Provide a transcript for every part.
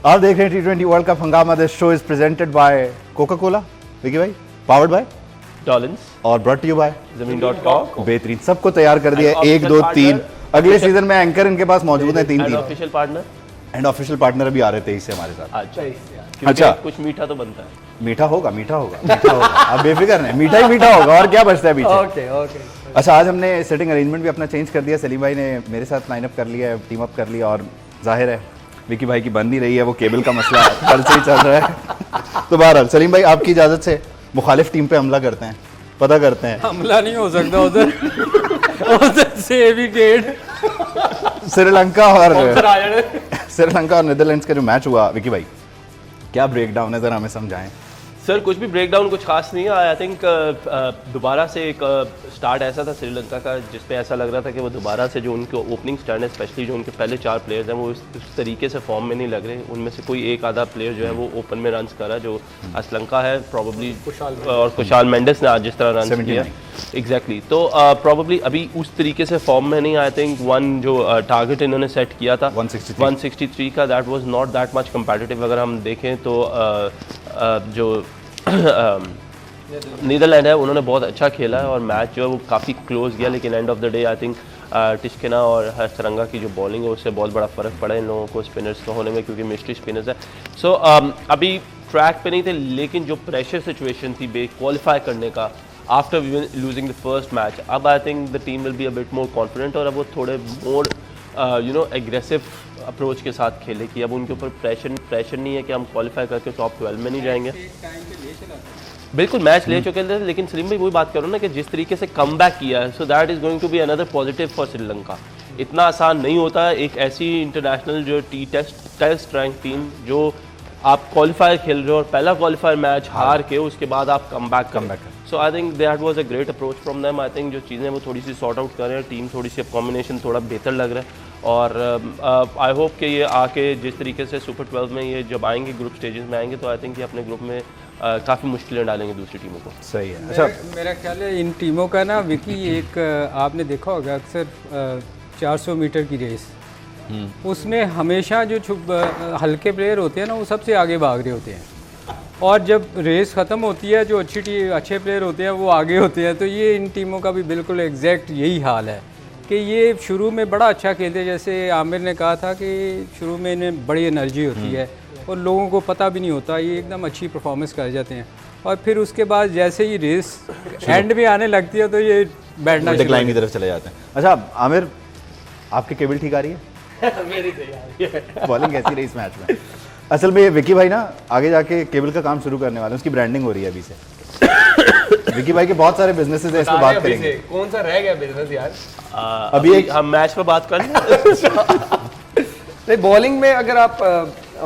आप देख रहे हैं T20 वर्ल्ड कप हंगामा। This show is presented by Coca Cola, Vicky भाई, पावर्ड बाय डॉलिंस और ब्रॉट टू यू बाय ज़मीन.com। बेहतरीन, सबको तैयार कर दिया, 1 2 3। अगले सीजन में एंकर इनके पास मौजूद है 3 official partner and official partner अभी आ रहे थे इससे हमारे साथ। अच्छा अच्छा, कुछ मीठा तो बनता है। मीठा होगा आप बेफिक्र नहीं, मीठा ही मीठा होगा, और क्या बचता है पीछे। ओके। अच्छा, आज हमने सेटिंग अरेंजमेंट भी अपना चेंज कर दिया। सलीम भाई ने मेरे साथ लाइन अप कर लिया है, टीम अप कर लिया, और जाहिर है विकी भाई की बन नहीं रही है, वो केबल का मसला कल से ही चल रहा है। तो बहरहाल सलीम भाई, आपकी इजाज़त से मुखालिफ टीम पे हमला करते हैं, पता करते हैं। हमला नहीं हो सकता उधर से विकेट। श्रीलंका और नीदरलैंड्स का जो मैच हुआ, विकी भाई क्या ब्रेकडाउन है, जरा हमें समझाएं। सर कुछ भी ब्रेकडाउन कुछ खास नहीं है। आई थिंक दोबारा से एक स्टार्ट ऐसा था श्रीलंका का जिसपे ऐसा लग रहा था कि वो दोबारा से जो उनके ओपनिंग स्टैंड है, स्पेशली जो उनके पहले 4 प्लेयर्स हैं, वो इस तरीके से फॉर्म में नहीं लग रहे। उनमें से कोई एक आधा प्लेयर जो है वो ओपन में रन कर रहा है, जो श्रीलंका है प्रॉब्ली, और कुशाल मेंडिस ने आज जिस तरह रन किया एग्जैक्टली, तो प्रॉब्ली अभी उस तरीके से फॉर्म में नहीं। आई थिंक वन जो टारगेट इन्होंने सेट किया था 163 का, that was not that much competitive. अगर हम देखें तो जो नीदरलैंड है उन्होंने बहुत अच्छा खेला है और मैच जो है वो काफ़ी क्लोज गया, लेकिन end of the day I think Theekshana और हरसरंगा की जो बॉलिंग है उससे बहुत बड़ा फ़र्क पड़ा इन लोगों को स्पिनर्स का होने में, क्योंकि मिस्ट्री स्पिनर्स है। सो अभी ट्रैक पे नहीं थे, लेकिन जो प्रेशर सिचुएशन थी क्वालिफाई करने का after losing the first match, अब I think the team will be a bit more confident और अब वो थोड़े मोर एग्रेसिव अप्रोच के साथ खेले कि अब उनके ऊपर प्रेशर नहीं है कि हम क्वालिफाई करके टॉप 12 में नहीं जाएंगे। बिल्कुल मैच ले चुके थे, लेकिन सलीम भाई वही बात करो ना कि जिस तरीके से कम बैक किया है, so that is going to be another positive for Sri Lanka. इतना आसान नहीं होता है एक ऐसी इंटरनेशनल जो टेस्ट रैंक टीम जो आप क्वालिफायर खेल रहे हो और पहला क्वालिफायर मैच हार के उसके बाद आप come back so I think that was a great approach from them. I think जो चीज़ें वो थोड़ी सी सॉर्ट आउट कर रहे हैं, टीम थोड़ी सी कॉम्बिनेशन थोड़ा बेहतर लग रहा है, और आई होप कि ये आके जिस तरीके से सुपर 12 में ये जब आएंगे, ग्रुप स्टेजेस में आएंगे, तो आई थिंक ये अपने ग्रुप में काफ़ी मुश्किलें डालेंगे दूसरी टीमों को। सही है। अच्छा, मेरा ख्याल है इन टीमों का ना विकी, एक आपने देखा होगा अक्सर 400 मीटर की रेस, उसमें हमेशा जो हल्के प्लेयर होते हैं ना वो सबसे आगे भाग रहे होते हैं, और जब रेस ख़त्म होती है जो अच्छे प्लेयर होते हैं वो आगे होते हैं। तो ये इन टीमों का भी बिल्कुल एग्जैक्ट यही हाल है कि ये शुरू में बड़ा अच्छा खेलते हैं, जैसे आमिर ने कहा था कि शुरू में इन्हें बड़ी एनर्जी होती है और लोगों को पता भी नहीं होता, ये एकदम अच्छी परफॉर्मेंस कर जाते हैं, और फिर उसके बाद जैसे ही रेस एंड में आने लगती है तो ये बैठना डिक्लाइन की तरफ चले जाते हैं। अच्छा आमिर, आपकी केबल ठीक आ रही है? मेरी तैयारी है। बॉलिंग कैसी रही इस मैच में? असल में विकी भाई ना आगे जाके केबल का काम शुरू करने वाले हैं, उसकी ब्रांडिंग हो रही है अभी से। विकी भाई के बहुत सारे बिजनेसेस हैं, इस पे बात करेंगे। कौन सा रह गया बिजनेस यार? अभी एक हम मैच पे बात कर नहीं, बॉलिंग में अगर आप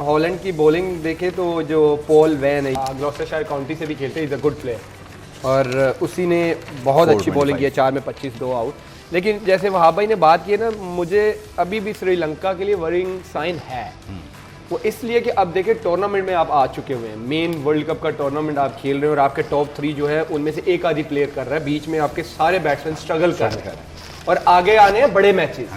हॉलैंड की बॉलिंग देखें तो जो पॉल वैन है, ग्लॉस्टरशायर काउंटी से भी खेलते हैं, इज अ गुड प्लेयर, और उसी ने बहुत अच्छी बॉलिंग की है, 4 में 25 2 आउट। लेकिन जैसे वहाब भाई ने बात की है ना, मुझे अभी भी श्रीलंका के लिए वरिंग साइन है। वो इसलिए कि अब देखिए टूर्नामेंट में आप आ चुके हुए हैं, मेन वर्ल्ड कप का टूर्नामेंट आप खेल रहे हो और आपके टॉप 3 जो है उनमें से एक आधी प्लेयर कर रहा है, बीच में आपके सारे बैट्समैन स्ट्रगल कर रहे हैं और आगे आने हैं बड़े मैचेस,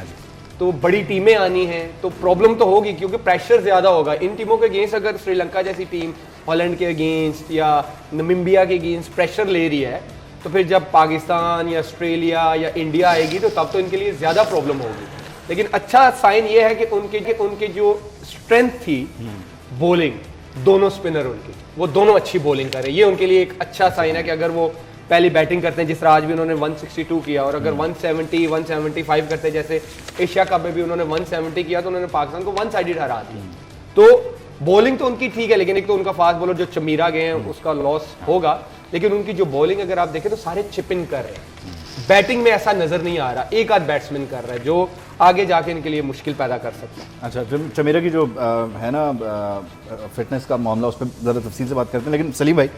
तो बड़ी टीमें आनी हैं, तो प्रॉब्लम तो होगी क्योंकि प्रेशर ज़्यादा होगा इन टीमों के अगेंस्ट। अगर श्रीलंका जैसी टीम हॉलैंड के अगेंस्ट या नमीबिया के अगेंस्ट प्रेशर ले रही है, तो फिर जब पाकिस्तान या ऑस्ट्रेलिया या इंडिया आएगी तो तब तो इनके लिए ज़्यादा प्रॉब्लम होगी। लेकिन अच्छा साइन ये है कि उनके जो स्ट्रेंथ थी बॉलिंग, दोनों स्पिनर उनकी, वो दोनों अच्छी बॉलिंग कर रहे हैं, ये उनके लिए एक अच्छा साइन है कि अगर वो पहली बैटिंग करते हैं, जिस तरह आज भी उन्होंने 162 किया, और अगर 170 175 करते हैं, जैसे एशिया कप में भी उन्होंने 170 किया, तो उन्होंने पाकिस्तान को 1 साइडेड हरा दिया। तो बॉलिंग तो उनकी ठीक है, लेकिन एक तो उनका फास्ट बॉलर जो चमीरा गए हैं उसका लॉस होगा, लेकिन उनकी जो बॉलिंग अगर आप देखें तो सारे चिप इन कर रहे हैं। बैटिंग में ऐसा नजर नहीं आ रहा, एक आध बैट्समैन कर रहा है जो आगे जाके इनके लिए मुश्किल पैदा कर सकता है। अच्छा, चमीरा की जो है ना फिटनेस का मामला, उस पर ज़रा तफसील से बात करते हैं। लेकिन सलीम भाई,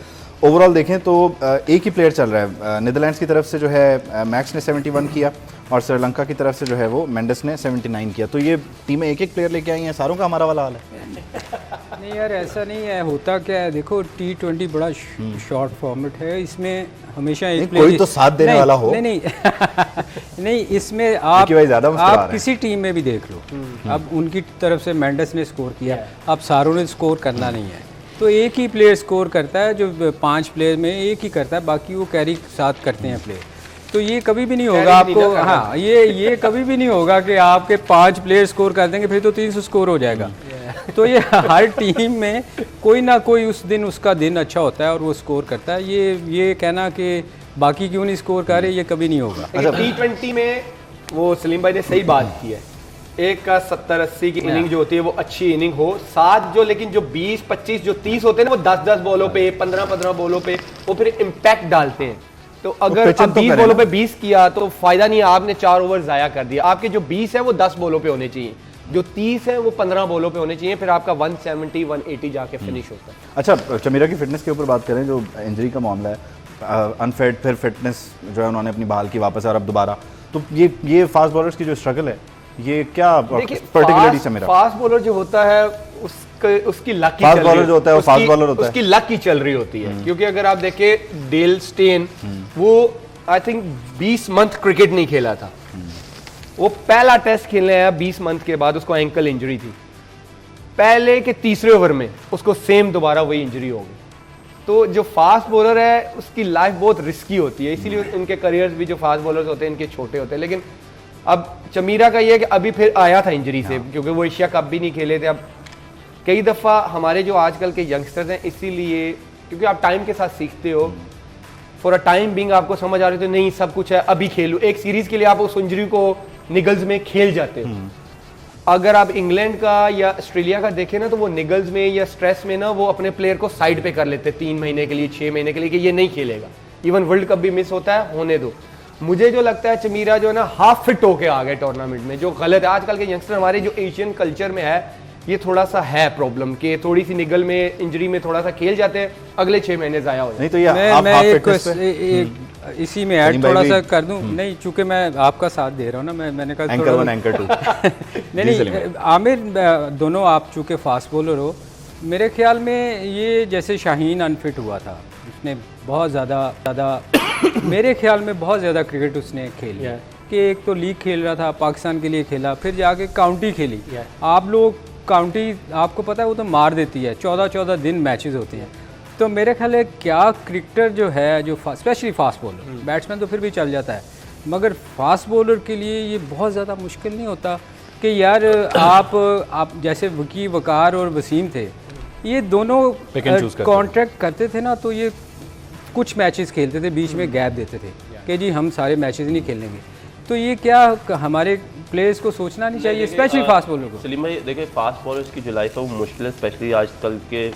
ओवरऑल देखें तो एक ही प्लेयर चल रहा है। नीदरलैंड्स की तरफ से जो है मैक्स ने 71 किया और श्रीलंका की तरफ से जो है वो मेंडिस ने 79 किया। तो ये टीमें एक एक प्लेयर लेके आई हैं, सारों का हमारा वाला हाल है। नहीं यार ऐसा नहीं है, होता क्या है देखो, T20 बड़ा शॉर्ट फॉर्मेट है, इसमें हमेशा एक नहीं, कोई तो साथ देने वाला हो। नहीं नहीं इसमें आप भाई ज़्यादा मुस्कुरा रहे हैं। किसी टीम में भी देख लो, अब उनकी तरफ से मेंडस ने स्कोर किया, अब सारों ने स्कोर करना नहीं है, तो एक ही प्लेयर स्कोर करता है, जो 5 प्लेयर में एक ही करता है, बाकी वो कैरी साथ करते हैं प्लेयर। तो ये कभी भी नहीं होगा आपको, हाँ ये कभी भी नहीं होगा कि आपके 5 प्लेयर स्कोर कर देंगे फिर तो 300 स्कोर हो जाएगा। तो ये हर टीम में कोई ना कोई उस दिन उसका दिन अच्छा होता है और वो स्कोर करता है। ये कहना कि बाकी क्यों नहीं स्कोर कर रहे, ये कभी नहीं होगा। T20 में वो सलीम भाई ने सही बात की है, एक का 70-80 की इनिंग जो होती है वो अच्छी इनिंग हो, 7 जो, लेकिन जो 20-25 जो 30 होते हैं ना वो 10-10 बॉलों पे 15-15 बॉलों पे वो फिर इम्पैक्ट डालते हैं। तो अगर आप 20 बॉलों पे 20 किया तो फायदा नहीं है, आपने 4 ओवर जाया कर दिया। आपके जो 20 है वो 10 बॉलों पे होने चाहिए, जो 30 है वो 15 बॉलों पे होने चाहिए, फिर आपका 170-180 जाके फिनिश होता है। अच्छा, चमीरा की फिटनेस के ऊपर बात करें, जो इंजरी का मामला है, अनफिट फिर फिटनेस जो है उन्होंने अपनी बहाल की वापस और अब दोबारा, तो ये फास्ट बॉलर्स की जो स्ट्रगल है ये क्या पर्टिकुलरली चमीरा? फास्ट बॉलर जो होता है उसकी लक की फास्ट बॉलर जो होता है वो फास्ट बॉलर होता है, उसकी लक की चल रही होती है। क्योंकि अगर आप देखें डेल स्टेन, वो आई थिंक 20 मंथ क्रिकेट नहीं खेला था, वो पहला टेस्ट खेलने आया 20 मंथ के बाद, उसको एंकल इंजरी थी, पहले के तीसरे ओवर में उसको सेम दोबारा वही इंजरी हो गई। तो जो फास्ट बॉलर है उसकी लाइफ बहुत रिस्की होती है, इसीलिए उनके करियर्स भी जो फास्ट बॉलर्स होते हैं इनके छोटे होते हैं। लेकिन अब चमीरा का ये है कि अभी फिर आया था इंजरी से, क्योंकि वो एशिया कप भी नहीं खेले थे। अब कई दफ़ा हमारे जो आजकल के यंगस्टर्स हैं, इसीलिए क्योंकि आप टाइम के साथ सीखते हो, फॉर अ टाइम बिंग आपको समझ आ रही तो नहीं सब कुछ है अभी खेलूं, एक सीरीज के लिए आप उस इंजरी को निगल्स में खेल जाते हो। अगर आप इंग्लैंड का या ऑस्ट्रेलिया का देखें ना, तो वो निगल्स में या स्ट्रेस में ना वो अपने प्लेयर को साइड पे कर लेते 3 महीने के लिए 6 महीने के लिए कि ये नहीं खेलेगा, इवन वर्ल्ड कप भी मिस होता है, होने दो। मुझे जो लगता है चमीरा जो है ना हाफ फिट होके आ गए टूर्नामेंट में, जो गलत है। आजकल के यंगस्टर हमारे जो एशियन कल्चर में है ये थोड़ा सा है प्रॉब्लम, कि थोड़ी सी निगल में इंजरी में थोड़ा सा खेल जाते हैं, अगले 6 महीने जाया हो जाए। नहीं तो ये मैं इसी में ऐड थोड़ा सा कर दूं, नहीं चूंकि मैं आपका साथ दे रहा हूं ना, मैंने कहा एंकर 1 एंकर 2 नहीं आमिर, दोनों आप चूंकि फास्ट बॉलर हो, मेरे ख्याल में ये जैसे शाहीन अनफिट हुआ था, उसने बहुत ज़्यादा मेरे ख्याल में बहुत ज़्यादा क्रिकेट उसने खेली कि एक तो लीग खेल रहा था, पाकिस्तान के लिए खेला, फिर जाके काउंटी खेली। आप लोग काउंटी, आपको पता है वो तो मार देती है, 14-14 दिन मैचेस होते हैं। तो मेरे ख्याल है क्या क्रिकेटर जो है, जो स्पेशली फास्ट बॉलर, बैट्समैन तो फिर भी चल जाता है, मगर फास्ट बॉलर के लिए ये बहुत ज़्यादा मुश्किल नहीं होता कि यार आप जैसे वकी वकार और वसीम थे, ये दोनों कॉन्ट्रैक्ट करते थे ना, तो ये कुछ मैचेस खेलते थे, बीच में गैप देते थे कि जी हम सारे मैचेस नहीं खेलेंगे। तो ये क्या हमारे प्लेयर्स को सोचना नहीं चाहिए, स्पेशली फास्ट बॉलर को? सलीम भाई देखिए, फास्ट बॉलर्स की जो लाइफ है वो मुश्किल है, स्पेशली आजकल के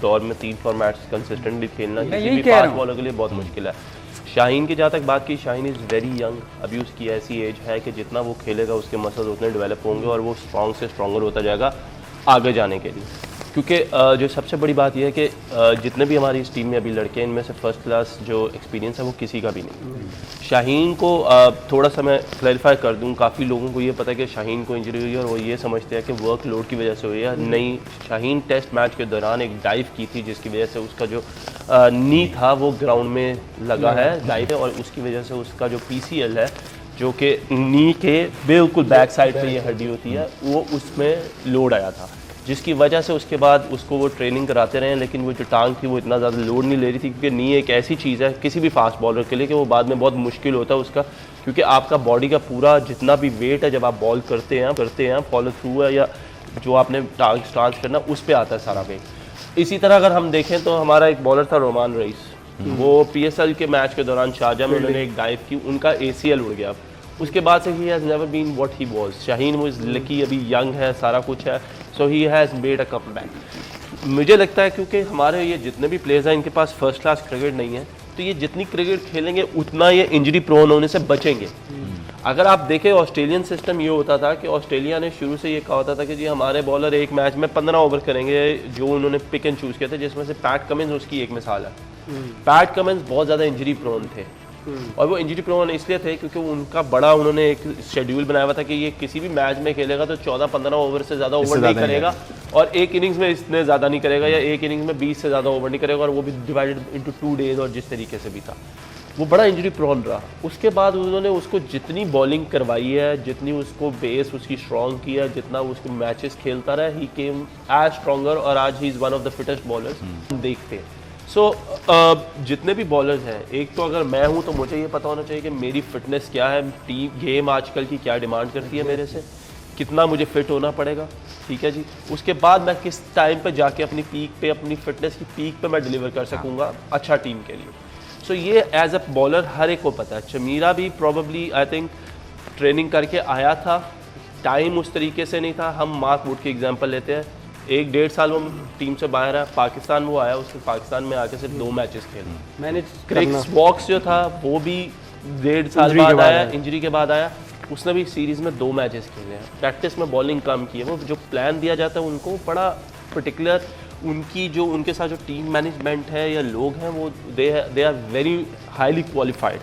दौर में 3 फॉर्मेट्स कंसिस्टेंटली खेलना किसी भी फास्ट बॉलर के लिए बहुत मुश्किल है। शाहीन की जहाँ तक बात की, शाहीन इज़ वेरी यंग, अभी उसकी ऐसी एज है कि जितना वो खेलेगा उसके मसल्स उतने डेवलप होंगे और वो स्ट्रॉन्ग से स्ट्रॉन्गर होता जाएगा आगे जाने के लिए। क्योंकि जो सबसे बड़ी बात यह है कि जितने भी हमारी इस टीम में अभी लड़के हैं, इनमें से फर्स्ट क्लास जो एक्सपीरियंस है वो किसी का भी नहीं। शाहीन को थोड़ा सा मैं क्लैरिफाई कर दूं, काफ़ी लोगों को ये पता है कि शाहीन को इंजरी हुई है और वो ये समझते हैं कि वर्कलोड की वजह से हुई है। नहीं, शाहीन टेस्ट मैच के दौरान एक डाइव की थी जिसकी वजह से उसका जो नी था वो ग्राउंड में लगा है डाइव, और उसकी वजह से उसका जो PCL है, जो कि नी के बिल्कुल बैक साइड पे ये हड्डी होती है, वो उसमें लोड आया था, जिसकी वजह से उसके बाद उसको वो ट्रेनिंग कराते रहे, लेकिन वो जो टांग थी वो इतना ज़्यादा लोड नहीं ले रही थी, क्योंकि नी एक ऐसी चीज़ है किसी भी फास्ट बॉलर के लिए कि वो बाद में बहुत मुश्किल होता है उसका, क्योंकि आपका बॉडी का पूरा जितना भी वेट है जब आप बॉल करते हैं फॉलो थ्रू है या जो आपने टांग स्टांस करना उस पर आता है सारा वेट। इसी तरह अगर हम देखें तो हमारा एक बॉलर था रोमान रईस, वो PSL के मैच के दौरान शारजा में उन्होंने एक डाइव की, उनका ACL उड़ गया। उसके बाद से he has never been what he was. Shaheen वो इज़ लकी, अभी यंग है, सारा कुछ है, so he has made a comeback. मुझे लगता है क्योंकि हमारे ये जितने भी प्लेयर्स हैं इनके पास फर्स्ट क्लास क्रिकेट नहीं है, तो ये जितनी क्रिकेट खेलेंगे उतना ये इंजरी प्रोन होने से बचेंगे। अगर आप देखें ऑस्ट्रेलियन सिस्टम ये होता था कि ऑस्ट्रेलिया ने शुरू से ये कहा होता था कि जी हमारे बॉलर एक मैच में 15 ओवर करेंगे, जो उन्होंने पिक एंड चूज़ किए थे, जिसमें से पैट कमिंस उसकी एक मिसाल है। पैट कमिंस बहुत ज़्यादा इंजरी प्रोन थे, और वो इंजरी प्रोन इसलिए थे क्योंकि उनका बड़ा उन्होंने एक शेड्यूल बनाया हुआ था कि ये किसी भी मैच में खेलेगा तो 14-15 ओवर से ज़्यादा ओवर नहीं करेगा, और एक इनिंग्स में इसने ज़्यादा नहीं करेगा या एक इनिंग्स में 20 से ज़्यादा ओवर नहीं करेगा, और वो भी डिवाइडेड इनटू 2 डेज, और जिस तरीके से भी था वो बड़ा इंजरी प्रोन रहा। उसके बाद उन्होंने उसको जितनी बॉलिंग करवाई है, जितनी उसको बेस उसकी स्ट्रॉन्ग की है, जितना उसको मैचेस खेलता रहा, ही केम एज स्ट्रॉन्गर, और आज he is one of the fittest bowlers देखते हैं। सो जितने भी बॉलर्स हैं, एक तो अगर मैं हूं तो मुझे ये पता होना चाहिए कि मेरी फिटनेस क्या है, टीम गेम आजकल की क्या डिमांड करती है मेरे से, कितना मुझे फिट होना पड़ेगा, ठीक है जी। उसके बाद मैं किस टाइम पे जाके अपनी पीक पे, अपनी फिटनेस की पीक पे मैं डिलीवर कर सकूंगा अच्छा टीम के लिए। सो ये एज अ बॉलर हर एक को पता है। चमीरा भी प्रॉबली आई थिंक ट्रेनिंग करके आया था, टाइम उस तरीके से नहीं था। हम मार्क वुड की एग्जांपल लेते हैं, 1-1.5 साल वो टीम से बाहर है, पाकिस्तान वो आया, उसने पाकिस्तान में आके सिर्फ 2 मैचेस खेले। मैंने क्रिस वॉक्स जो था वो भी 1.5 साल बाद आया, इंजरी के बाद आया, उसने भी सीरीज़ में 2 मैचेस खेले हैं। प्रैक्टिस में बॉलिंग कम की है, वो जो प्लान दिया जाता है उनको बड़ा पर्टिकुलर, उनकी जो उनके साथ जो टीम मैनेजमेंट है या लोग हैं वो they are very highly qualified.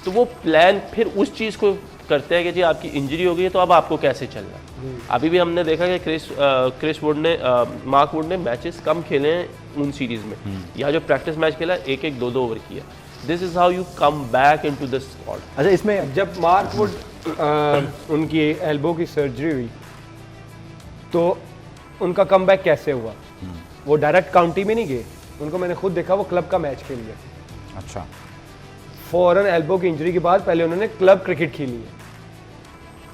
तो वो प्लान फिर उस चीज़ को करते हैं कि जी आपकी इंजरी हो गई है तो अब आपको कैसे चलना है। अभी भी हमने देखा कि क्रिस वुड ने मार्क वुड ने मैचेस कम खेले हैं उन सीरीज़ में, या जो प्रैक्टिस मैच खेला 1-1, 2-2 ओवर किया। This is how you come back into the squad. अच्छा, इसमें जब मार्क वुड उनकी एल्बो की सर्जरी हुई तो उनका कमबैक कैसे हुआ? वो डायरेक्ट काउंटी में नहीं गए, उनको मैंने खुद देखा, वो क्लब का मैच खेल गया। अच्छा, फौरन एल्बो की इंजरी के बाद पहले उन्होंने क्लब क्रिकेट खेली है,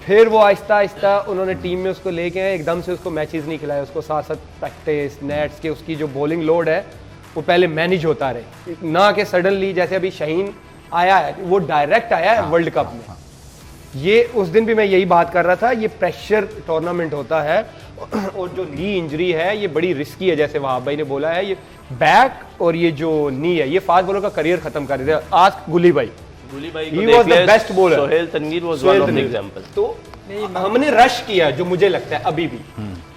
फिर वो आहिस्ता आहिस्ता उन्होंने टीम में उसको लेके आए, एकदम से उसको मैचेस नहीं खिलाए, उसको साथ साथ प्रैक्टिस नेट्स के उसकी जो बॉलिंग लोड है वो पहले मैनेज होता रहे, ना कि सडनली जैसे अभी शाहीन आया है, वो डायरेक्ट आया है वर्ल्ड कप में। ये उस दिन भी मैं यही बात कर रहा था, ये प्रेशर टूर्नामेंट होता है और जो नी इंजरी है ये बड़ी रिस्की है, जैसे वहाब भाई ने बोला है, ये बैक और ये जो नी है ये फास्ट बॉलर का करियर खत्म कर देते हैं। आज गुली भाई he was the best bowler, Sohail Tanveer was one of the example। तो हमने रश किया, जो मुझे लगता है अभी भी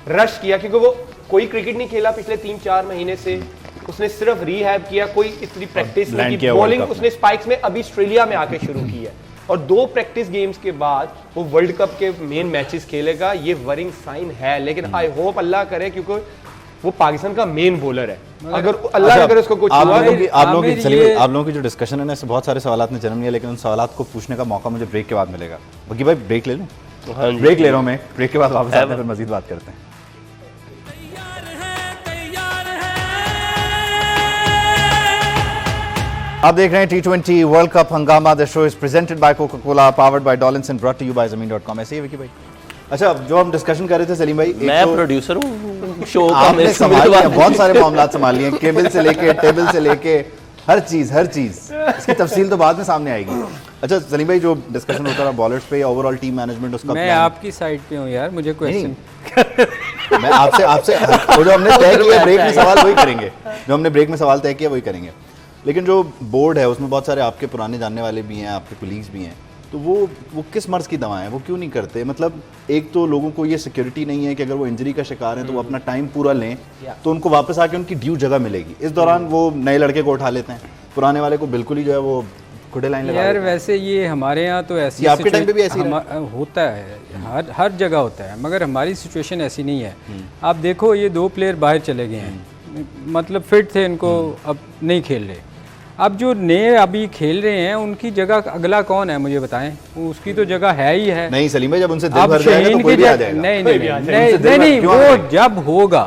रश किया, क्योंकि वो कोई क्रिकेट नहीं खेला पिछले 3-4 महीने से, उसने सिर्फ रिहैब किया, कोई इतनी प्रैक्टिस नहीं की, बॉलिंग उसने स्पाइक्स में अभी ऑस्ट्रेलिया में आके शुरू की है, और 2 प्रैक्टिस गेम्स के बाद वो वर्ल्ड कप के मेन मैचेस खेलेगा, ये वरिंग साइन है। लेकिन आई होप अल्लाह करे, क्योंकि वो पाकिस्तान का मेन बॉलर है, अगर अल्लाह अगर उसको कुछ आप हुआ लोगों की जो डिस्कशन है ना, इससे बहुत सारे सवालात ने जन्म लिया, लेकिन उन सवालात को पूछने का मौका मुझे ब्रेक के बाद मिलेगा। बग्गी भाई ब्रेक ले लूं? हाँ जी, ब्रेक ले रहा हूं मैं, ब्रेक के बाद वापस आते हैं, फिर मजीद बात करते हैं। आप देख रहे हैं T20 वर्ल्ड कप हंगामा। The show is presented by Coca Cola, powered by Dollins and brought to you by ज़मीन.com। ऐसे ही विकी भाई? अच्छा, जो हम डिस्कशन कर रहे थे सलीम भाई, मैं प्रोड्यूसर हूँ शो का, आपने संभाल लिया, बहुत सारे मामलात संभाल लिए, केबल से लेके टेबल से लेके हर चीज इसकी तफसील तो बाद में सामने आएगी। अच्छा सलीम भाई, जो डिस्कशन होता रहा बॉलर्स पे, ओवरऑल टीम मैनेजमेंट, उसका मैं आपकी साइड पे हूँ यार, मुझे क्वेश्चन मैं आपसे वो जो हमने तय किया ब्रेक में सवाल वही करेंगे, जो हमने ब्रेक में सवाल तय किया वही करेंगे। लेकिन जो बोर्ड है उसमें बहुत सारे आपके पुराने जानने वाले भी हैं, आपके कोलीग्स भी हैं, तो वो किस मर्ज की दवाएं हैं, वो क्यों नहीं करते? मतलब एक तो लोगों को ये सिक्योरिटी नहीं है कि अगर वो इंजरी का शिकार हैं तो वो अपना टाइम पूरा लें तो उनको वापस आके उनकी ड्यू जगह मिलेगी। इस दौरान वो नए लड़के को उठा लेते हैं, पुराने वाले को बिल्कुल ही जो है वो खुटे लाइन लगा यार। वैसे ये हमारे यहाँ तो ऐसी आपके टाइम पे भी ऐसी होता है, हर जगह होता है, मगर हमारी सिचुएशन ऐसी नहीं है। आप देखो, ये 2 प्लेयर बाहर चले गए हैं, मतलब फिट थे, इनको अब नहीं खेल रहे। अब जो नए अभी खेल रहे हैं उनकी जगह अगला कौन है मुझे बताएं? उसकी तो जगह है ही है। नहीं सलीम भाई, जब उनसे दिल भर जाएगा तो कोई भी आ जाएगा। नहीं, वो जब होगा,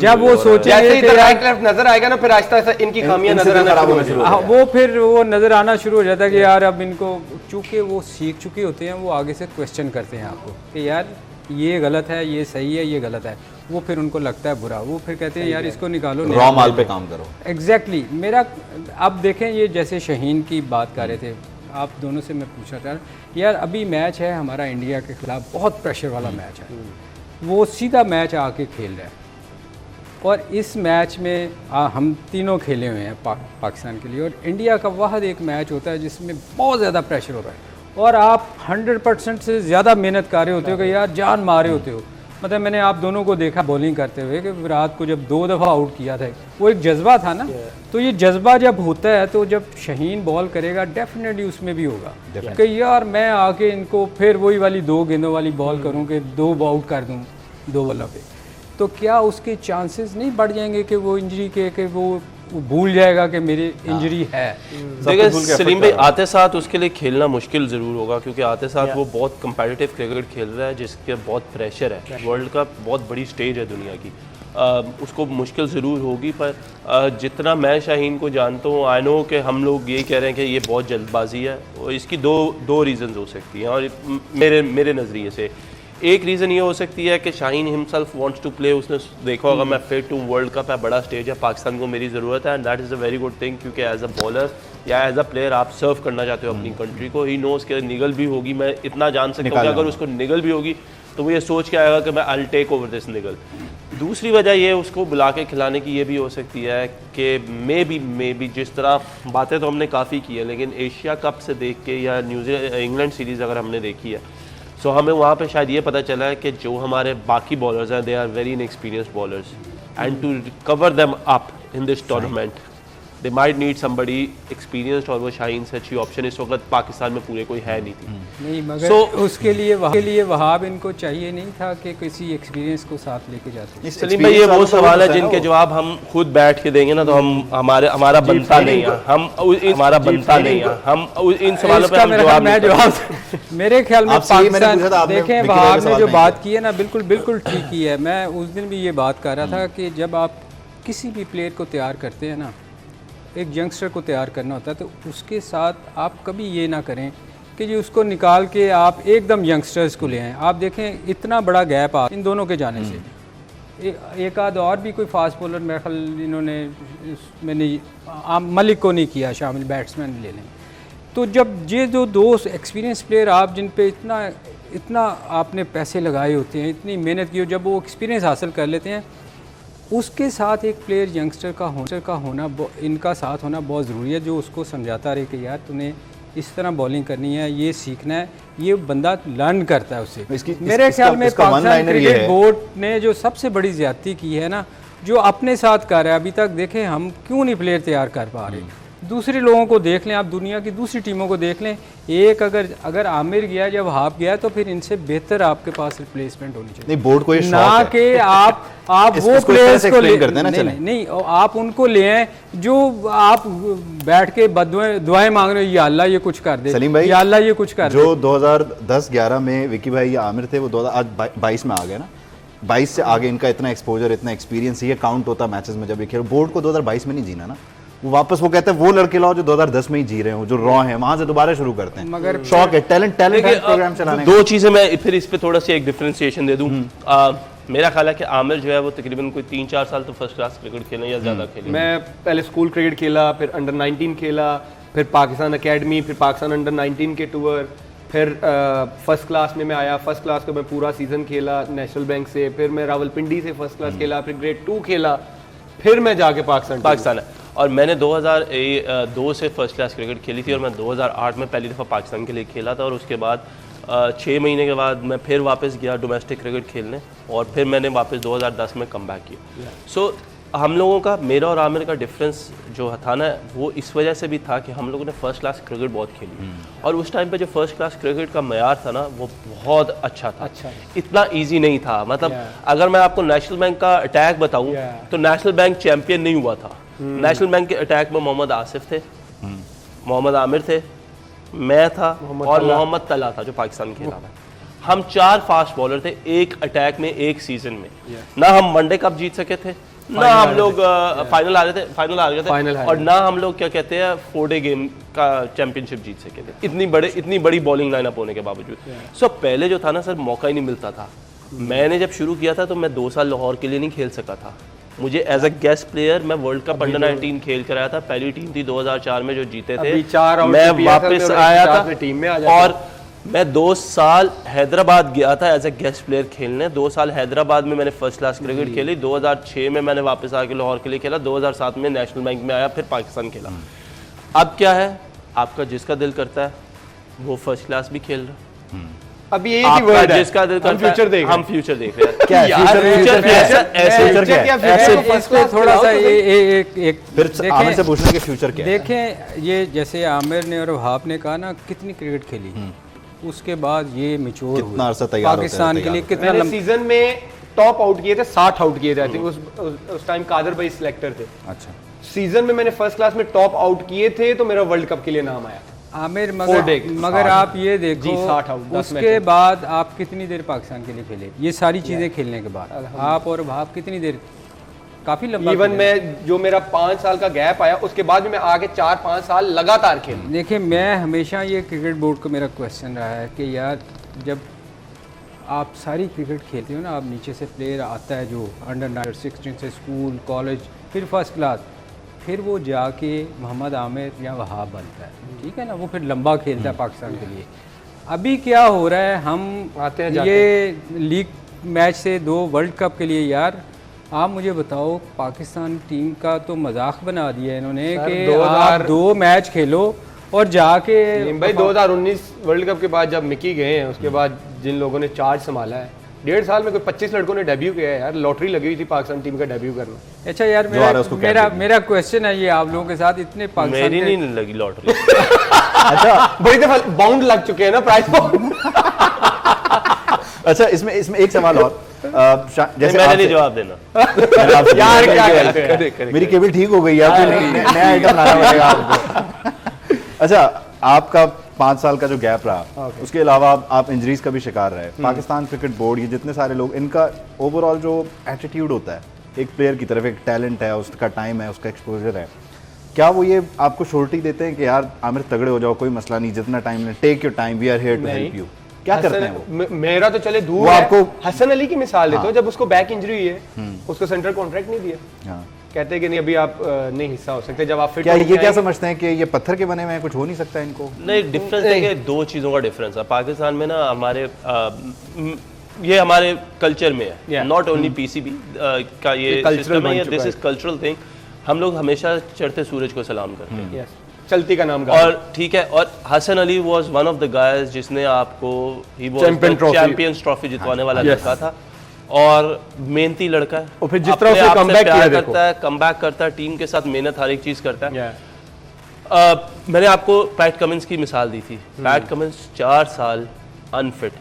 जब वो सोचेंगे कि राइट लेफ्ट नजर आएगा ना, फिर आहिस्ता आहिस्ता इनकी खामियां नजर आना शुरू हो वो फिर वो नजर आना शुरू हो जाता है कि यार अब इनको, चूंकि वो सीख चुके होते हैं, वो आगे से क्वेश्चन करते हैं आपको कि यार ये गलत है, ये सही है, ये गलत है। वो फिर उनको लगता है बुरा, वो फिर कहते हैं यार इसको निकालो, रॉ माल पे काम करो। एग्जैक्टली मेरा, अब देखें ये जैसे शाहीन की बात कर रहे थे, आप दोनों से मैं पूछा था यार, अभी मैच है हमारा इंडिया के खिलाफ, बहुत प्रेशर वाला मैच है, वो सीधा मैच आके खेल रहा है, और इस मैच में हम तीनों खेले हुए हैं पाकिस्तान के लिए, और इंडिया का वाहद एक मैच होता है जिसमें बहुत ज़्यादा प्रेशर होता है, और आप 100% से ज़्यादा मेहनत कर रहे होते हो कि यार जान मारे होते हो। मतलब मैंने आप दोनों को देखा बॉलिंग करते हुए कि विराट को जब 2 दफ़ा आउट किया था, वो एक जज्बा था ना, तो ये जज्बा जब होता है तो जब शाहीन बॉल करेगा डेफिनेटली उसमें भी होगा कि यार मैं आके इनको फिर वही वाली 2 गेंदों वाली बॉल करूँ कि 2 आउट कर दूँ 2 बॉलों पे। तो क्या उसके चांसेस नहीं बढ़ जाएंगे कि वो इंजरी के कि वो भूल जाएगा कि मेरी इंजरी है? देखिए सलीम भाई, आते साथ उसके लिए खेलना मुश्किल ज़रूर होगा, क्योंकि आते साथ वो बहुत कंपेटिटिव क्रिकेट खेल रहा है जिसके बहुत प्रेशर है। वर्ल्ड कप बहुत बड़ी स्टेज है दुनिया की। उसको मुश्किल ज़रूर होगी, पर जितना मैं शाहीन को जानता हूँ, आई नो कि हम लोग ये कह रहे हैं कि ये बहुत जल्दबाजी है, और इसकी दो रीज़न्स हो सकती हैं। और मेरे नज़रिए से एक रीज़न ये हो सकती है कि Shaheen himself wants to play. उसने देखा होगा मैं फिट हूँ, वर्ल्ड कप है, बड़ा स्टेज है, पाकिस्तान को मेरी ज़रूरत है, and that is a very good thing, क्योंकि एज अ बॉलर या एज अ प्लेयर आप सर्व करना चाहते हो अपनी कंट्री को। ही नोज़ के निगल भी होगी, मैं इतना जान सकता हूँ कि अगर उसको निगल भी होगी तो वो ये सोच के आएगा कि मैं I will take over this निगल। दूसरी वजह ये उसको बुला के खिलाने की ये भी हो सकती है कि मे बी जिस तरह बातें तो हमने काफ़ी की है, लेकिन एशिया कप से देख के या न्यूजीलैंड इंग्लैंड सीरीज़ अगर हमने देखी है, सो हमें वहाँ पे शायद ये पता चला है कि जो हमारे बाकी बॉलर्स हैं, they are very inexperienced bowlers, and to cover them up in this tournament they might need somebody experienced, और वो शाहीन से अच्छी ऑप्शन इस वक्त पाकिस्तान में पूरे कोई है नहीं थी। नहीं, मगर उसके लिए वहाब इनको चाहिए नहीं था कि किसी एक्सपीरियंस को साथ लेके जाते। सलीम भाई, ये वो सवाल है जिनके जवाब हम खुद बैठ के देंगे ना तो हमारा बनता नहीं है, हमारा बनता नहीं है, हम इन सवालों पे हम जवाब मेरे ख्याल में पाकिस्तान, देखें वहाब ने जो बात की है ना, बिल्कुल ठीक ही है। मैं उस दिन भी ये बात कर रहा था कि जब आप किसी भी प्लेयर को तैयार करते हैं ना, एक यंगस्टर को तैयार करना होता है, तो उसके साथ आप कभी ये ना करें कि जो उसको निकाल के आप एकदम यंगस्टर्स को ले आएँ। आप देखें इतना बड़ा गैप आ इन दोनों के जाने से। एक आध और भी कोई फास्ट बॉलर मेरे ख्याल इन्होंने मैंने मलिक को नहीं किया शामिल, बैट्समैन ले लें। तो जब ये जो दो एक्सपीरियंस प्लेयर आप जिन पे इतना आपने पैसे लगाए होते हैं, इतनी मेहनत की हो, जब वो एक्सपीरियंस हासिल कर लेते हैं, उसके साथ एक प्लेयर यंगस्टर का होना इनका साथ होना बहुत ज़रूरी है, जो उसको समझाता रहे कि यार तूने इस तरह बॉलिंग करनी है, ये सीखना है, ये बंदा लर्न करता है उससे। मेरे ख्याल में पाकिस्तान क्रिकेट बोर्ड ने जो सबसे बड़ी ज़्यादती की है ना, जो अपने साथ कर रहा है, अभी तक देखें हम क्यों नहीं प्लेयर तैयार कर पा रहे। दूसरे लोगों को देख लें, आप दुनिया की दूसरी टीमों को देख लें, एक अगर आमिर गया जब हाफ गया तो फिर इनसे बेहतर आपके पास रिप्लेसमेंट होनी चाहिए। नहीं, बोर्ड को ये ना कि आप वो प्लेयर्स को नहीं, आप उनको ले आए जो आप बैठ के दुआएं मांग रहे हो, या अल्लाह ये कुछ कर दे, सलीम भाई, या अल्लाह ये कुछ कर दे। जो 2010-11 में विकी भाई या आमिर थे, वो 2022 में आ गए ना। 22 से आगे इनका इतना एक्सपोजर, इतना एक्सपीरियंस, ये काउंट होता मैचेस में जब ये खेल। बोर्ड को 2022 में नहीं जीना ना, वो वापस वो कहते हैं वो लड़के लाओ जो 2010 में ही जी रहे हो, जो रॉ हैं, वहां से दोबारा शुरू करते हैं। मगर शौक है, टैलेंट प्रोग्राम चलाने। दो चीजें मैं फिर इस पे थोड़ा सा एक डिफरेंशिएशन दे दूं। मेरा ख्याल है कि आमिर जो है वो तकरीबन कोई 3-4 साल तो फर्स्ट क्लास क्रिकेट खेले या ज़्यादा खेले। मैं पहले स्कूल क्रिकेट खेला, फिर अंडर 19 खेला, फिर पाकिस्तान अकेडमी, फिर पाकिस्तान अंडर 19 के टूर, फिर फर्स्ट क्लास में मैं आया। फर्स्ट क्लास का मैं पूरा सीज़न खेला नेशनल बैंक से, फिर मैं रावलपिंडी से फर्स्ट क्लास खेला, फिर ग्रेड 2 खेला, फिर मैं जाके पाकिस्तान है। और मैंने 2002 से फर्स्ट क्लास क्रिकेट खेली थी, और मैं 2008 में पहली दफ़ा पाकिस्तान के लिए खेला था, और उसके बाद 6 महीने के बाद मैं फिर वापस गया डोमेस्टिक क्रिकेट खेलने, और फिर मैंने वापस 2010 में कम बैक किया। सो हम लोगों का, मेरा और आमिर का डिफरेंस जो था ना, वो इस वजह से भी था कि हम लोगों ने फर्स्ट क्लास क्रिकेट बहुत खेली, और उस टाइम पे जो फर्स्ट क्लास क्रिकेट का मयार था ना, वो बहुत अच्छा था। इतना इजी नहीं था। मतलब अगर मैं आपको नेशनल बैंक का अटैक बताऊं तो नेशनल बैंक चैंपियन नहीं हुआ था। नेशनल बैंक के अटैक में मोहम्मद आसिफ थे, मोहम्मद आमिर थे, मैं था, और मोहम्मद तला था जो पाकिस्तान खेला था। हम 4 फास्ट बॉलर थे एक अटैक में, एक सीजन में। ना हम वनडे कप जीत सके थे, ना हम लोग फाइनल आ गए थे, और ना हम लोग क्या कहते हैं 4-डे गेम का चैंपियनशिप जीत सके थे, इतनी बड़ी बॉलिंग लाइनअप होने के बावजूद। सो पहले जो था ना सर, मौका ही नहीं मिलता था। मैंने जब शुरू किया था तो मैं 2 साल लाहौर के लिए नहीं खेल सका था। मुझे एज अ गेस्ट प्लेयर मैं वर्ल्ड कप अंडर 19 खेल कर आया था, पहली टीम थी 2004 में जो जीते थे, मैं वापस आया था टीम में और मैं 2 साल हैदराबाद गया था एज ए गेस्ट प्लेयर खेलने। 2 साल हैदराबाद में मैंने फर्स्ट क्लास क्रिकेट खेली। 2006 में मैंने वापस आके लाहौर के लिए खेला। 2007 में नेशनल बैंक में आया, फिर पाकिस्तान खेला। अब क्या है, आपका जिसका दिल करता है वो फर्स्ट क्लास भी खेल रहा। अभी एक ही वर्ड है, जिसका दिल करता है, हम फ्यूचर देख रहे हैं। क्या फ्यूचर थोड़ा सा एक फिर आमिर से पूछना कि फ्यूचर क्या है। देखें, ये जैसे आमिर ने और वहाब ने कहा ना, कितनी क्रिकेट खेली, उसके बाद ये मैच्योर कितना अरसा तैयार पाकिस्तान के लिए कितना सीजन में टॉप आउट किए थे, 60 आउट किए थे आई थिंक। उस टाइम कादर भाई सिलेक्टर थे। अच्छा, सीजन में मैंने फर्स्ट क्लास में टॉप आउट किए थे तो मेरा वर्ल्ड कप के लिए नाम आया। आमिर, 4 day, मगर आप ये देखो जी, 60 आउट, 10 उसके मैच। बाद आप कितनी देर पाकिस्तान के लिए खेले, ये सारी चीज़ें खेलने के बाद आप और भाप कितनी देर, काफ़ी लंबा इवन खेले। मैं जो मेरा 5 साल का गैप आया उसके बाद भी मैं आगे 4-5 साल लगातार खेला। देखिए, मैं हमेशा ये क्रिकेट बोर्ड का मेरा क्वेश्चन रहा है कि यार जब आप सारी क्रिकेट खेलते हो ना, आप नीचे से प्लेयर आता है जो अंडर 16 से स्कूल, कॉलेज, फिर फर्स्ट क्लास, फिर वो जाके मोहम्मद आमिर या वहाब बनता है, ठीक है ना, वो फिर लंबा खेलता है पाकिस्तान के लिए। अभी क्या हो रहा है, हम आते हैं जाते ये लीग मैच से 2 वर्ल्ड कप के लिए, यार आप मुझे बताओ, पाकिस्तान टीम का तो मजाक बना दिया है इन्होंने सर, कि 2000 आप 2 मैच खेलो और जाके भाई 2019 वर्ल्ड कप के बाद जब मिकी गए हैं उसके बाद जिन लोगों ने चार्ज संभाला है, 1.5 साल में कोई 25 लड़कों ने डेब्यू किया है यार। लॉटरी लगी हुई थी पाकिस्तान टीम का डेब्यू करना। अच्छा यार, जो आ रहा है उसको मेरा क्या मेरा क्वेश्चन है ये आप लोगों के साथ, इतने पाकिस्तान मेरी के नहीं लगी लॉटरी। अच्छा, बड़ी दफा बाउंड लग चुके हैं ना, प्राइस बाउंड। अच्छा, इसमें एक सवाल और, जैसे मैंने नहीं आपसे- जवाब देना। मैंने आपसे यार पूछा क्या कि- कहते हैं? मेरी केबल ठीक हो गई है, आपको नया आइटम लाना पड़ेगा आपको। अच्छा, आपका 5 साल का जो गैप रहा, उसके अलावा आप इंजरीज का भी शिकार रहे। पाकिस्तान क्रिकेट बोर्ड, ये जितने सारे लोग, इनका ओवरऑल जो एटीट्यूड होता है एक प्लेयर की तरफ, एक टैलेंट है, उसका टाइम है, उसका एक्सपोजर है, क्या वो ये आपको श्योरिटी देते हैं कि यार आमिर तगड़े हो जाओ, कोई मसला नहीं, जितना time, take your time, we are here to help you, क्या करते हैं वो? मेरा तो चले दूर वो है। आपको- हसन अली की मिसाल देता हूं, जब उसको बैक इंजरी हुई है, उसको सेंट्रल कॉन्ट्रैक्ट नहीं दिया, हाँ। कहते हैं कि नहीं अभी आप नहीं हिस्सा हो सकते, जब आप फिट क्या होके ये क्या आएंगे- समझते हैं कि ये पत्थर के बने हुए हैं, कुछ हो नहीं सकता इनको? नहीं, डिफरेंस देखिए, 2 चीज़ों का डिफरेंस है पाकिस्तान में ना। हमारे ये हमारे कल्चर में है, Yeah. नॉट ओनली पीसीबी का ये cultural सिस्टम है, बन ये चुका दिस है। Is cultural thing. हम लोग हमेशा चढ़ते सूरज को सलाम करते हैं। Yes, चलती का नाम गाना। और ठीक है, और Hasan Ali was one of the guys जिसने आपको, he was Champion trophy। Champions Trophy जितवाने वाला Yes। लड़का था, और मेहनती लड़का है। और फिर जिस तरह अपने उसने आप से comeback प्यार किया देखो। करता है, कमबैक करता है, टीम के साथ मेहनत, हर एक चीज़ करता है। Yeah. मैंने आपको पैट कमिंस की मिसाल दी थी। पैट कमिंस 4 साल अनफिट,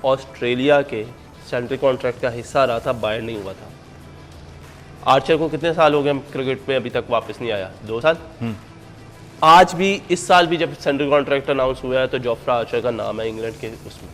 ऑस्ट्रेलिया के सेंट्रल कॉन्ट्रैक्ट का हिस्सा रहा था, बाहर नहीं हुआ था। आर्चर को कितने साल हो गए क्रिकेट में, अभी तक वापस नहीं आया, 2 साल। आज भी, इस साल भी जब सेंट्रल कॉन्ट्रैक्ट अनाउंस हुआ है तो जोफ्रा आर्चर का नाम है इंग्लैंड के उसमें।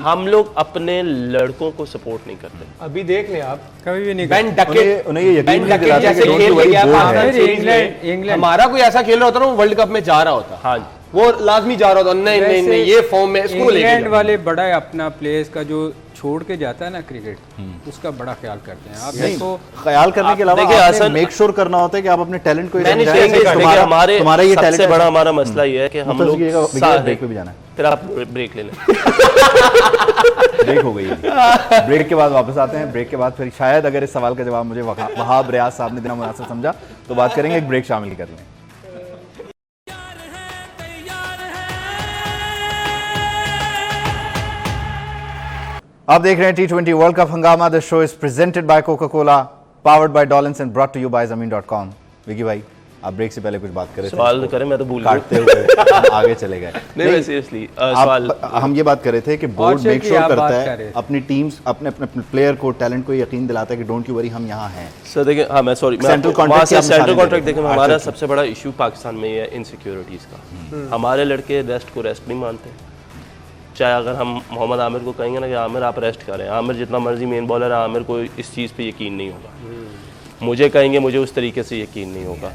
हम लोग अपने लड़कों को सपोर्ट नहीं करते। अभी देख लें आप, कभी भी नहीं बेन डकेट, उन्हें ये यकीन बेन नहीं डकेट दिलाते जैसे कि don't खेल you के worry, गया बोल पाकिस्तान है। सीरीज में, इंग्लैंड- हमारा कोई ऐसा खेल रहा होता ना, वो वर्ल्ड कप में जा रहा होता, हाँ, वो लाजमी जा रहा होता, नहीं नहीं नहीं, ये फॉर्म में इसको लेके इंग्लैंड जाओ। वाले बड़ा अपना प्लेयर्स का जो छोड़ के जाता है ना क्रिकेट, उसका बड़ा ख्याल करते हैं। आप नहीं, देखो, ख्याल करने के अलावा देखिए, आपने हसन- मेक श्योर करना होता है कि आप अपने टैलेंट को ये मैंने समझाएं कि देखिए, तुम्हारा हमारे ये सबसे टैलेंट बड़ा हमारा मसला ये है कि हम लोग ब्रेक पे भी जाना है, फिर आप ब्रेक ले लें। ब्रेक हो गई है। ब्रेक के बाद वापस आते हैं। ब्रेक के बाद फिर शायद अगर इस सवाल का जवाब मुझे वहाब रियाज साहब ने देना मुनासिब समझा तो बात करेंगे, एक ब्रेक शामिल कर लें। आप देख रहे हैं T20 वर्ल्ड कप हंगामा। The show is presented by Coca Cola, powered by Dollins and brought to you by ज़मीन.com। विकी भाई, आप ब्रेक से पहले कुछ बात कर रहे थे, सवाल करें, मैं तो भूल गया। काटते हुए हम आगे चले गए। नहीं, मैं सीरियसली सवाल, हम ये बात कर रहे थे कि बोर्ड आर्चर मेक की श्योर आप करता बात है कर रहे थे। अपनी टीम्स, अपने अपने प्लेयर को, टैलेंट को यकीन दिलाता है कि डोंट यू वरी, हम यहाँ हैं। सर देखिए, हाँ मैं सॉरी, Central contract की आप सेंट्रल मिसालें कॉन्ट्रैक्ट दे रहे देखिए, थे। हमारा अच्छा, सबसे बड़ा इशू पाकिस्तान में ये है इनसिक्योरिटीज़ का। हमारे लड़के रेस्ट को रेस्ट नहीं मानते। चाहे अगर हम मोहम्मद आमिर को कहेंगे ना कि आमिर आप रेस्ट करें, आमिर जितना मर्जी मेन बॉलर है, आमिर को इस चीज़ पे यकीन नहीं होगा। मुझे कहेंगे, मुझे उस तरीके से यकीन नहीं होगा।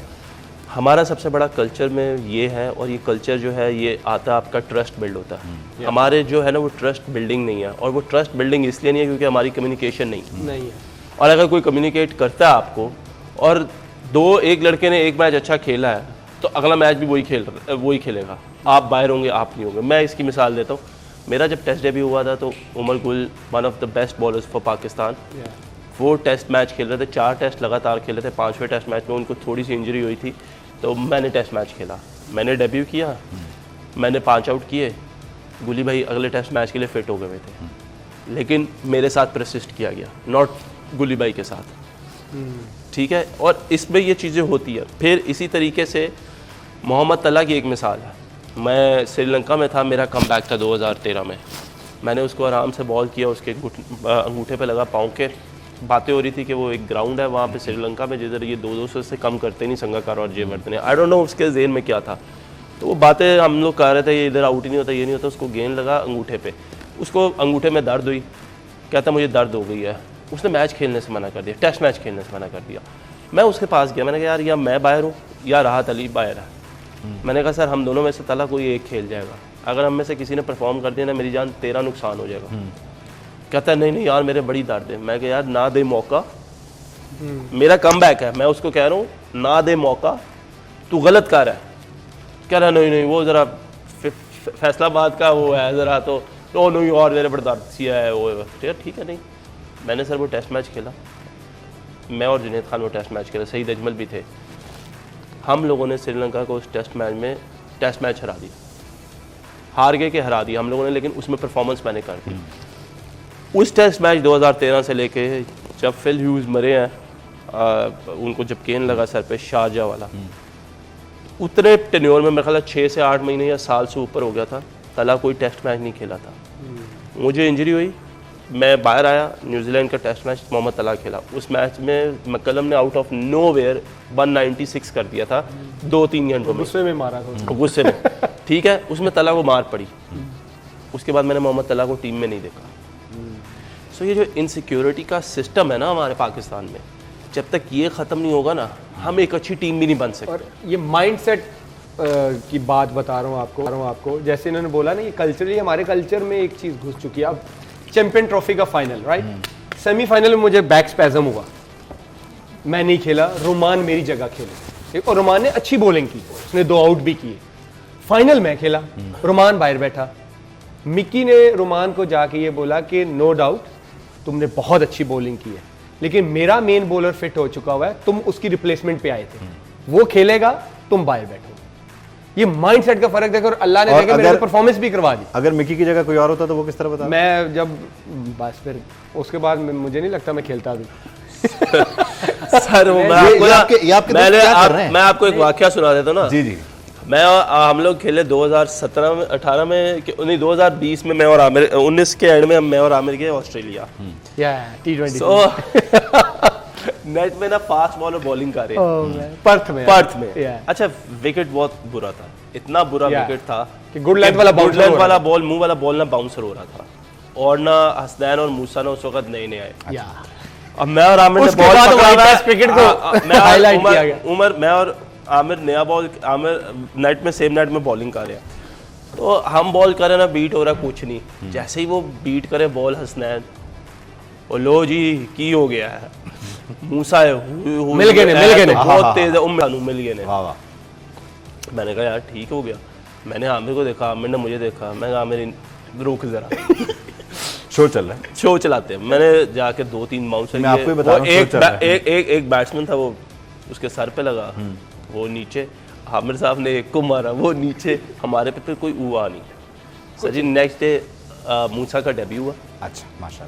हमारा सबसे बड़ा कल्चर में ये है, और ये कल्चर जो है ये आता है, आपका ट्रस्ट बिल्ड होता है। हमारे जो है ना वो ट्रस्ट बिल्डिंग नहीं है, और वो ट्रस्ट बिल्डिंग इसलिए नहीं है क्योंकि हमारी कम्युनिकेशन नहीं है। और अगर कोई कम्युनिकेट करता है आपको, और एक लड़के ने एक मैच अच्छा खेला है तो अगला मैच भी वही खेलेगा, आप बाहर होंगे, आप नहीं होंगे। मैं इसकी मिसाल देता हूँ, मेरा जब टेस्ट डेब्यू हुआ था तो Umar Gul, one of the best bowlers for Pakistan, वो टेस्ट मैच खेल रहे थे, 4 टेस्ट लगातार खेले थे। 5वें टेस्ट मैच में उनको थोड़ी सी इंजरी हुई थी, तो मैंने टेस्ट मैच खेला, मैंने डेब्यू किया, मैंने 5 आउट किए। गुली भाई अगले टेस्ट मैच के लिए फिट हो गए थे, लेकिन मेरे साथ परसिस्ट किया गया, नॉट गुली भाई के साथ। ठीक है, और इसमें ये चीज़ें होती है। फिर इसी तरीके से मोहम्मद तला की एक मिसाल है। मैं श्रीलंका में था, मेरा कमबैक था 2013 में। मैंने उसको आराम से बॉल किया, उसके अंगूठे पे लगा, पाँव के बातें हो रही थी कि वो एक ग्राउंड है वहाँ पे श्रीलंका में जिधर ये 200 से कम करते नहीं संगाकारा और जयवर्धने। आई डोंट नो उसके जेहन में क्या था, तो वो बातें हम लोग कर रहे थे, ये इधर आउट ही नहीं होता, ये नहीं होता। उसको गेंद लगा अंगूठे पे, उसको अंगूठे में दर्द हुई, कहता मुझे दर्द हो गई है। उसने मैच खेलने से मना कर दिया, टेस्ट मैच खेलने से मना कर दिया। मैं उसके पास गया, मैंने कहा यार या मैं बाहर हूँ या राहत अली बाहर है। मैंने कहा सर हम दोनों में से तला कोई एक खेल जाएगा, अगर हम में से किसी ने परफॉर्म कर दिया ना मेरी जान तेरा नुकसान हो जाएगा। कहता है नहीं यार मेरे बड़ी दर्द है। मैं कहा यार ना दे मौका, मेरा कमबैक है, मैं उसको कह रहा हूँ ना दे मौका, तू गलत कर रहा है। कह रहा नहीं वो ज़रा फैसलाबाद का वो है ज़रा, तो नहीं और मेरे बड़ा दर्द सी है वो। ठीक है नहीं, मैंने सर वो टेस्ट मैच खेला, मैं और जुनैद खान वो टेस्ट मैच खेला, सईद अजमल भी थे। हम लोगों ने श्रीलंका को उस टेस्ट मैच हरा दिया, हार गए कि हरा दिया हम लोगों ने, लेकिन उसमें परफॉर्मेंस मैंने कर दी। उस टेस्ट मैच 2013 से लेके जब फिल ह्यूज मरे हैं, उनको जब गेंद लगा सर पे शारजा वाला, उतने टेन्योर में मेरे ख्याल 6 से 8 महीने या साल से ऊपर हो गया था, तला कोई टेस्ट मैच नहीं खेला था। मुझे इंजरी हुई, मैं बाहर आया, न्यूजीलैंड का टेस्ट मैच मोहम्मद तला खेला। उस मैच में मक्कलम ने आउट ऑफ नोवेयर 196 कर दिया था 2-3 घंटों में, गुस्से में मारा था, गुस्से में। ठीक है, उसमें तला को मार पड़ी, उसके बाद मैंने मोहम्मद तला को टीम में नहीं देखा। सो ये जो इनसिक्योरिटी का सिस्टम है ना हमारे पाकिस्तान में, जब तक ये ख़त्म नहीं होगा ना हम एक अच्छी टीम भी नहीं बन सकते। और ये माइंडसेट की बात बता रहा हूँ आपको, जैसे इन्होंने बोला ना, ये कल्चरली हमारे कल्चर में एक चीज़ घुस चुकी है। अब चैंपियन ट्रॉफी का फाइनल, राइट, सेमीफाइनल में मुझे बैक स्पैज़म हुआ, मैं नहीं खेला, रोमान मेरी जगह खेले, और रोमान ने अच्छी बॉलिंग की, उसने 2 आउट भी किए। फाइनल में खेला, रोमान बाहर बैठा, मिक्की ने रोमान को जाके ये बोला कि नो डाउट तुमने बहुत अच्छी बॉलिंग की है, लेकिन मेरा मेन बॉलर फिट हो चुका हुआ है, तुम उसकी रिप्लेसमेंट पे आए थे, वो खेलेगा, तुम बाहर बैठो। ये माइंडसेट का फर्क देखो, और अल्लाह ने देखा मेरे परफॉर्मेंस भी करवा दी। अगर मिकी की जगह कोई और होता तो वो किस तरह बता? मैं जब बस फिर उसके बाद मुझे नहीं लगता मैं खेलता भी। सर मैं आपको एक वाकया सुना देता हूँ ना। जी हम लोग खेले 2017 में, 18 में नहीं 2020 में, मैं और आमिर, 19 के एंड में मैं और आमिर गए ऑस्ट्रेलिया T20 नेट में ना फास्ट बॉलर बॉलिंग कर रहे हैं पर्थ में। अच्छा विकेट बहुत बुरा था, इतना बुरा विकेट था कि गुड लेंथ वाला बॉल मुंह वाला बॉल ना बाउंसर हो रहा था, और ना हसनैन और मूसा ना उस वक्त नए आए। अब मैं और आमिर ने बॉल क्रिकेट को हाईलाइट किया गया। मैं और आमिर नया बॉल, आमिर नेट में सेम नेट में बॉलिंग कर रहे हैं, तो हम बॉल कर रहे ना, बीट हो रहा कुछ नहीं। जैसे ही वो बीट करे बॉल हसनैन, और लो जी की हो गया है, मूसा है मिल गए बहुत तेज है, मिल गए। मैंने कहा यार ठीक हो गया। मैंने आमिर को देखा, आमिर ने मुझे देखा, मैं कहा आमिर रुक जरा शो चल रहा है, शो चलाते हैं। मैंने जाके 2-3 बाउंसर, मैं आपको बता रहा हूं, एक बैट्समैन था, वो उसके सर पे लगा, वो नीचे, आमिर साहब ने एक को मारा, वो नीचे, हमारे पे कोई हुआ नहीं। सर जी नेक्स्ट डे मूसा का डेब्यू हुआ। अच्छा माशाल्लाह।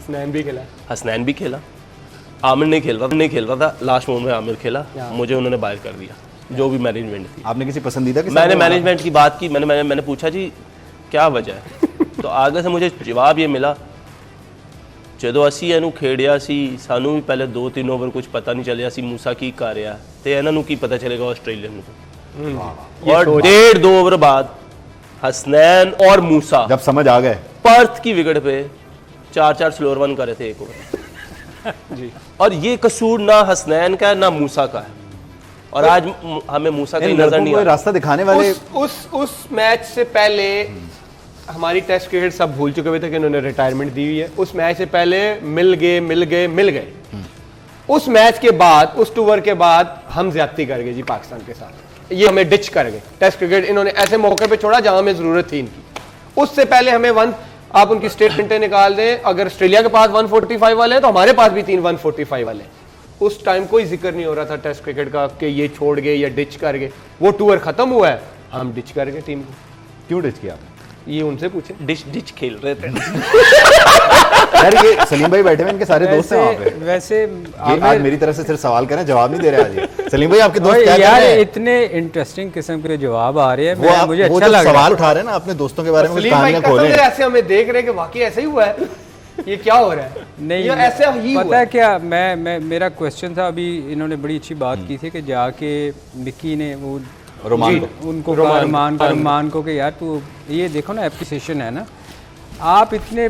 हसनैन भी खेला, आमिर नहीं खेल रहा था, लास्ट मोमेंट में आमिर खेला, मुझे उन्होंने बाहर कर दिया, जो भी मैनेजमेंट थी। आपने किसी पसंदीदा के मैंने मैनेजमेंट की बात की, मैंने पूछा जी क्या वजह है, तो आगे से मुझे जवाब ये मिला, ਜਦੋਂ ਅਸੀਂ ਇਹਨੂੰ ਖੇੜਿਆ ਸੀ ਸਾਨੂੰ ਵੀ ਪਹਿਲੇ 2-3 ਓਵਰ ਕੁਝ ਪਤਾ ਨਹੀਂ ਚੱਲਿਆ ਸੀ मूसा की कर रहा ਤੇ ਇਹਨਾਂ ਨੂੰ ਕੀ ਪਤਾ ਚੱਲੇਗਾ ਆਸਟ੍ਰੇਲੀਆ ਨੂੰ। और 1.5-2 ओवर बाद हसनैन और मूसा जब समझ आ गए, पर्थ की विकेट पे 4-4 स्लोअर वन कर रहे थे 1 ओवर जी। और ये कसूर ना हसनैन का है ना मूसा का है, और आज हमें मूसा का नजर नहीं आ रहा। रास्ता दिखाने वाले उस मैच से पहले हमारी टेस्ट क्रिकेट सब भूल चुके हुए थे कि इन्होंने रिटायरमेंट दी हुई है। उस मैच से पहले मिल गए। उस मैच के बाद, उस टूर के बाद हम ज्यादती कर गए जी पाकिस्तान के साथ, ये हमें डिच कर गए। टेस्ट क्रिकेट इन्होंने ऐसे मौके पे छोड़ा जहां हमें जरूरत थी इनकी। उससे पहले हमें आप उनकी स्टेटमेंटें निकाल दें, अगर ऑस्ट्रेलिया के पास 145 वाले हैं तो हमारे पास भी 3 145 वाले हैं। उस टाइम कोई जिक्र नहीं हो रहा था टेस्ट क्रिकेट का कि ये छोड़ गए या डिच कर गए। वो टूर खत्म हुआ है, हम डिच कर गए टीम को। क्यों डिच किया? ये उनसे पूछे। डिच खेल रहे थे यार ये सलीम भाई बैठे हुए इनके सारे दोस्त हैं वहाँ पे। वैसे ये आज मेरी तरफ से सिर्फ सवाल करें, जवाब नहीं दे रहे आज ये। सलीम भाई आपके दोस्त क्या कर यार रहे हैं? इतने इंटरेस्टिंग किस्म के जवाब आ रहे हैं, वो मुझे वो अच्छा जो लग रहा सवाल है। उठा रहे हैं ना अपने दोस्तों के बारे में, कुछ सलीम भाई कहानियां कसम खोलें। से ऐसे हमें देख रहे हैं कि वाकई ऐसा ही हुआ है, ये क्या हो रहा है? नहीं, ये ऐसा ही पता हुआ है क्या, मैं मेरा क्वेश्चन था, अभी इन्होंने बड़ी अच्छी बात की थी कि जाके मिक्की ने वो रोमान जी, को। उनको कहा, रोमान को कि यार तू ये देखो ना एप्रिसिएशन है ना, आप इतने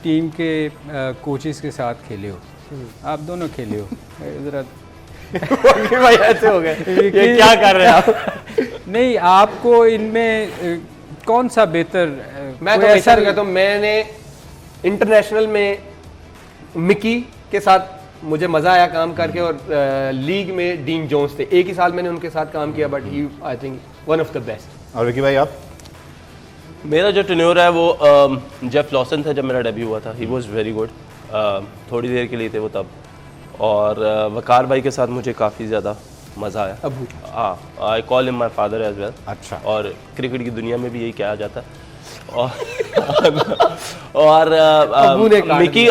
टीम के कोचेस के साथ खेले हो, आप दोनों खेले हो जरा भाई ऐसे हो गए, ये क्या कर रहे हैं आप? नहीं, आपको इनमें कौन सा बेहतर मैं तो ऐसा कहता हूँ, मैंने इंटरनेशनल में मिकी के साथ मुझे मज़ा आया काम करके, और लीग में डीन जोन्स थे, एक ही साल मैंने उनके साथ काम किया, but he I think one of the best. और विकी भाई आप? मेरा जो टेन्योर है वो जेफ लॉसन था जब मेरा डेब्यू हुआ था, ही वाज वेरी गुड, थोड़ी देर के लिए थे वो तब, और वकार भाई के साथ मुझे काफ़ी ज़्यादा मज़ा आया। अबू, हाँ, I call him my father as well. अच्छा। और क्रिकेट की दुनिया में भी यही कहा जाता है। और अबू ने काट मिकी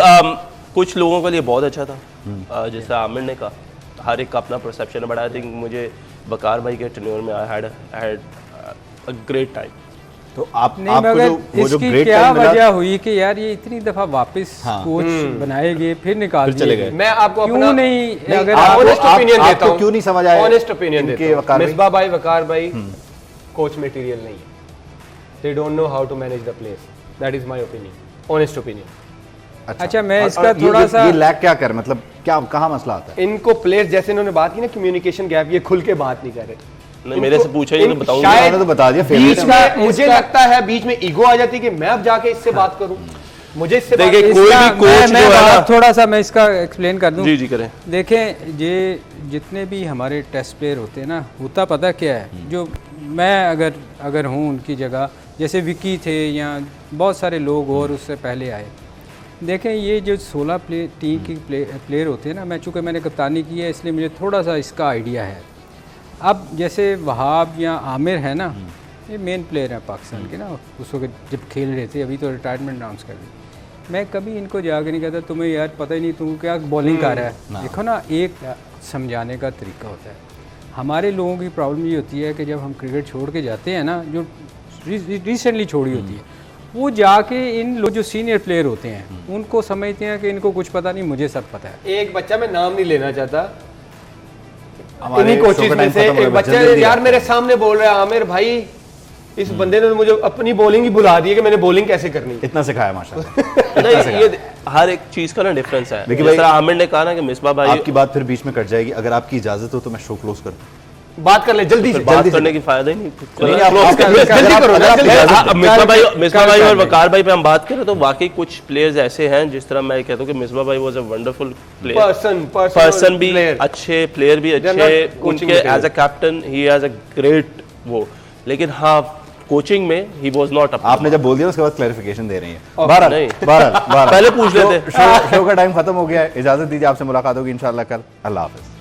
कुछ लोगों के लिए बहुत अच्छा था, जैसे आमिर ने कहा, हर एक का अपना परसेप्शन है, बट आई थिंक मुझे वकार भाई के टेन्योर में I had a great time. तो आप नहीं, आपको मगर वो जो इसकी ग्रेट क्या टाइम मिला, वजह हुई कि यार ये इतनी दफा वापस हाँ। कोच बनाए गए, फिर निकाल फिर चले दिए गए। मैं आपको क्यों अपना नहीं, अगर आपको- ऑनेस्ट ओपिनियन आपको देता हूँ, क्यों नहीं समझ आया ऑनेस्ट ओपिनियन इनके देता हूँ, वकार भाई? मिसबा भाई, वकार भाई कोच मटेरियल नहीं है, they don't know how to manage the place, that is my opinion, honest opinion. अच्छा, मैं और- इसका और थोड़ा सा ये लैक क्या कर, मतलब क्या कहाँ मसला आता है? इनको प्लेयर्स, जैसे इन्होंने बात की ना कम्युनिकेशन गैप, ये खुल के बात नहीं कर रहे। नहीं, मेरे से पूछा ही नहीं, बताऊंगा। शायद उन्होंने तो बता दिया, बीच favorite में मुझे लगता है बीच में ईगो आ जाती है कि मैं अब जाके इससे बात करूं, मुझे इससे बात देखिए, करनी- कोई इसका भी कोच मैं जो है ना- बात थोड़ा सा मैं इसका एक्सप्लेन कर दूं। जी जी करें। देखें, ये जितने भी हमारे टेस्ट प्लेयर होते हैं ना, होता पता क्या है, जो मैं अगर हूँ उनकी जगह, जैसे विकी थे या बहुत सारे लोग और उससे पहले आए, देखें ये जो 16 टीम की प्लेयर होते हैं ना, मैं चूँकि मैंने कप्तानी की है इसलिए मुझे थोड़ा सा इसका आइडिया है। अब जैसे वहाब या आमिर है ना, ये मेन प्लेयर हैं पाकिस्तान के ना, उस वक्त जब खेल रहे थे, अभी तो रिटायरमेंट अनाउंस कर दी। मैं कभी इनको जाकर नहीं कहता तुम्हें यार पता ही नहीं तुम क्या बॉलिंग कर रहा है। देखो ना, एक समझाने का तरीका होता है। हमारे लोगों की प्रॉब्लम ये होती है कि जब हम क्रिकेट छोड़ के जाते हैं ना, जो रिसेंटली छोड़ी होती है, वो जाके इन लोग जो सीनियर प्लेयर होते हैं उनको समझते हैं कि इनको कुछ पता नहीं, मुझे सब पता है। एक बच्चा, मैं नाम नहीं लेना चाहता, हमारे इन्हीं शो का कोचेस में टाइम से खत्म हो एक गया, बच्चा जल्दी यार आप- मेरे सामने बोल रहा है, आमिर भाई इस बंदे ने तो मुझे अपनी बॉलिंग ही बुला दी है कि मैंने बॉलिंग कैसे करनी है। इतना सिखाया माशाल्लाह। नहीं, ये हर एक चीज़ का ना डिफरेंस है। देखिए जिस भाई, तरह आमिर ने कहा ना कि मिसबा भाई, आपकी बात फिर बीच में कट जाएगी, अगर आपकी इजाजत हो तो मैं शो क्लोज कर दूं। बात कर ले जल्दी से, बात जल्दी से। करने की फायदा ही नहीं। नहीं, आप- Close आप- कर- अगर- जल्दी अगर करो आप- ना, अगर आप जल्दी। इजाजत अब मिसबा भाई और कर वकार भाई पे हम बात करें तो वाकई कुछ प्लेयर्स ऐसे हैं, जिस तरह मैं कहता हूँ कि मिसबा भाई was a wonderful player, person भी अच्छे, प्लेयर भी They're अच्छे, not coaching उनके material. As a captain he has a great वो, लेकिन हाँ कोचिंग में ही वाज नॉट अप। आपने जब बोल दिया उसके बाद क्लैरिफिकेशन दे रही है। नहीं। बहरहाल पहले पूछ लेते। शो का टाइम खत्म हो गया है, इजाजत दीजिए, आपसे मुलाकात होगी इंशाल्लाह कल। अल्लाह हाफिज।